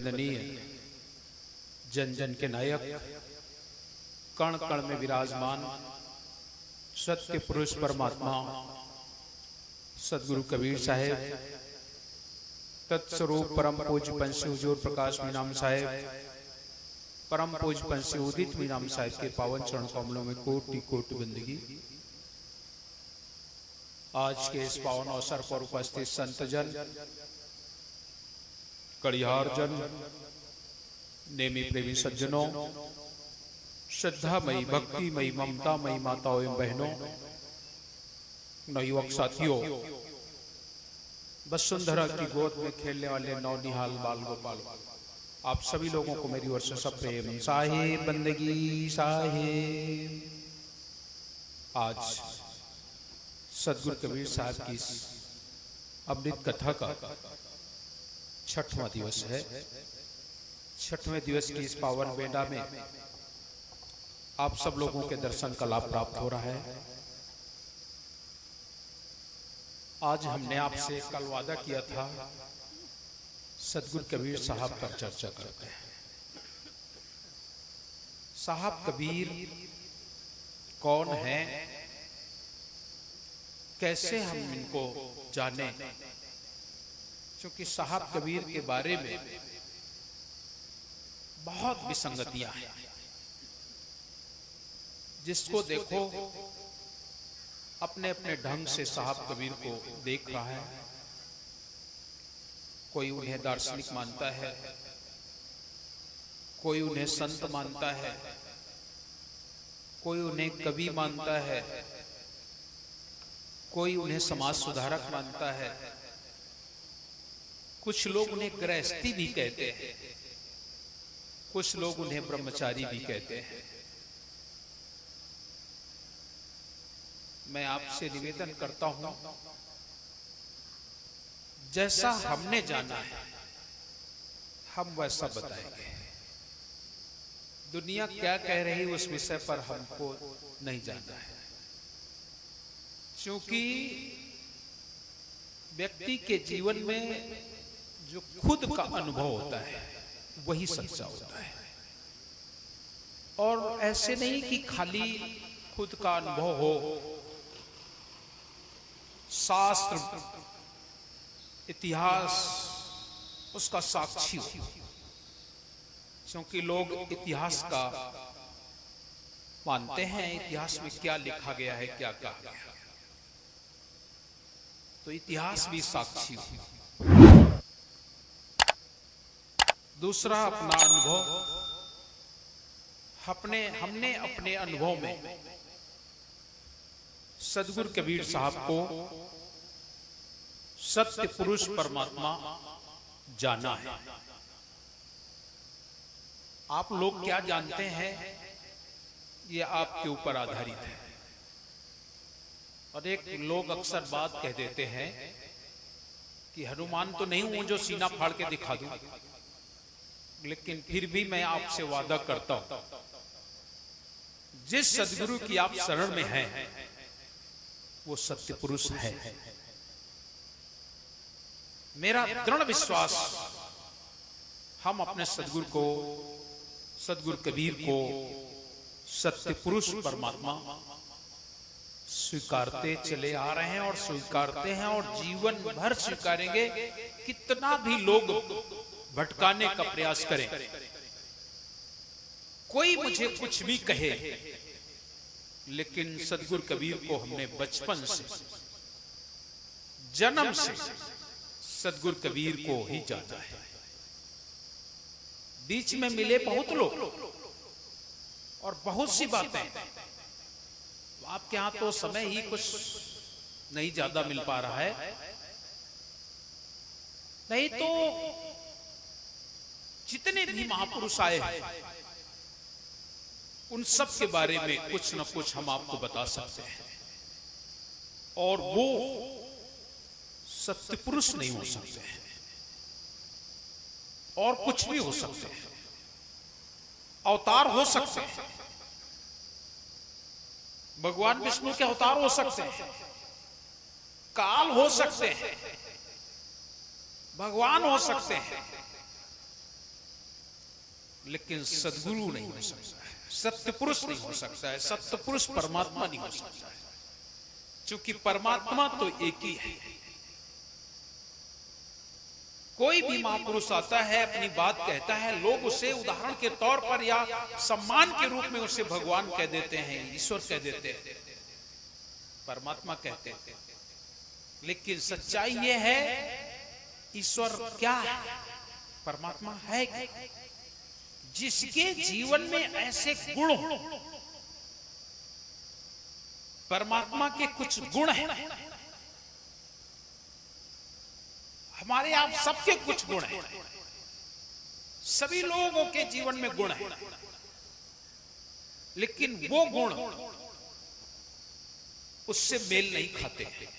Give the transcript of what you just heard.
वंदनीय, जन जन के नायक, कण कण में विराजमान सत्य पुरुष परमात्मा सदगुरु कबीर साहेब, तत्स्वरूप परम पूज्य पंच हुजूर प्रकाश मीनाम साहेब, परम पूज्य पंच उदित मीनाम साहेब के पावन चरण कमलों में कोटि कोटि बंदगी। आज के इस पावन अवसर पर उपस्थित संतजन, कड़िहारजन, नेमी प्रेमी सज्जनों, श्रद्धामयी भक्तिमयी ममतामयी माताओं एवं बहनों, नवयुवक साथियों, वसुंधरा की गोद में खेलने वाले नौनिहाल बाल गोपाल, आप सभी लोगों को मेरी ओर से सब प्रेम साहिब बंदगी साहिब। आज सदगुरु कबीर साहब की अमृत कथा का 6वां दिवस है। 6वें दिवस की इस पावन बेड़ा में आप सब लोगों के दर्शन का लाभ प्राप्त हो रहा है। आज हमने आपसे कल वादा किया था सदगुरु कबीर साहब पर चर्चा करते हैं। साहब कबीर कौन है, कैसे हम इनको जाने, क्योंकि साहब कबीर के बारे में बहुत विसंगतियां हैं। जिसको देखो अपने अपने ढंग से साहब कबीर को देख रहा है। कोई उन्हें दार्शनिक मानता है, कोई उन्हें संत मानता है, कोई उन्हें कवि मानता है, कोई उन्हें समाज सुधारक मानता है, कुछ लोग उन्हें गृहस्थी भी कहते हैं, कुछ लोग उन्हें ब्रह्मचारी भी कहते हैं। मैं आपसे निवेदन करता हूं, जैसा हमने जाना है हम वैसा बताएंगे। दुनिया क्या कह रही उस विषय पर हमको नहीं जानना है, क्योंकि व्यक्ति के जीवन में जो खुद का अनुभव होता है वही सच्चा होता है। और ऐसे नहीं कि खाली खुद का अनुभव हो, शास्त्र इतिहास उसका साक्षी हो, क्योंकि लोग इतिहास का मानते हैं। इतिहास में क्या लिखा गया है, क्या कहा गया है, तो इतिहास भी साक्षी हो। दूसरा अपना अनुभव, हमने अपने अनुभव में सदगुरु कबीर साहब को सत्य पुरुष परमात्मा जाना है। आप लोग क्या जानते हैं ये आपके ऊपर आधारित है। और एक लोग अक्सर बात कह देते हैं कि हनुमान तो नहीं हूं जो सीना फाड़ के दिखा दूं, लेकिन फिर भी मैं आपसे वादा करता हूं, जिस सदगुरु की आप शरण में हैं वो सत्य पुरुष है। मेरा दृढ़ विश्वास, हम अपने सदगुरु को, सदगुरु कबीर को सत्य पुरुष परमात्मा स्वीकारते चले आ रहे हैं और स्वीकारते हैं और जीवन भर स्वीकारेंगे। कितना भी लोग भटकाने का प्रयास करें, कोई मुझे कुछ भी कहे, लेकिन सदगुरु कबीर को हमने बचपन से, जन्म से सदगुरु कबीर को ही जाना है। बीच में मिले बहुत लोग और बहुत सी बातें, आपके यहां तो समय ही कुछ नहीं ज्यादा मिल पा रहा है, नहीं तो जितने भी महापुरुष आए हैं उन सब के बारे में कुछ न कुछ हम आपको बता सकते हैं। और वो सत्य पुरुष नहीं हो सकते हैं, और कुछ भी हो सकते हैं, अवतार हो सकते हैं, भगवान विष्णु के अवतार हो सकते हैं, काल हो सकते हैं, भगवान हो सकते हैं, लेकिन सद्गुरु नहीं हो सकता है, सत्य पुरुष नहीं हो सकता है, सत्य पुरुष परमात्मा नहीं हो सकता है, क्योंकि परमात्मा तो एक ही है। कोई भी महापुरुष आता है, अपनी बात कहता है, लोग उसे उदाहरण के तौर पर या सम्मान के रूप में उसे भगवान कह देते हैं, ईश्वर कह देते हैं, परमात्मा कहते हैं। लेकिन सच्चाई यह है, ईश्वर क्या है, परमात्मा है क्या? जिसके जीवन में ऐसे गुण हो, परमात्मा के कुछ गुण हैं, हमारे आप सबके कुछ गुण हैं, सभी लोगों के जीवन में गुण हैं, लेकिन वो गुण उससे मेल नहीं खाते हैं।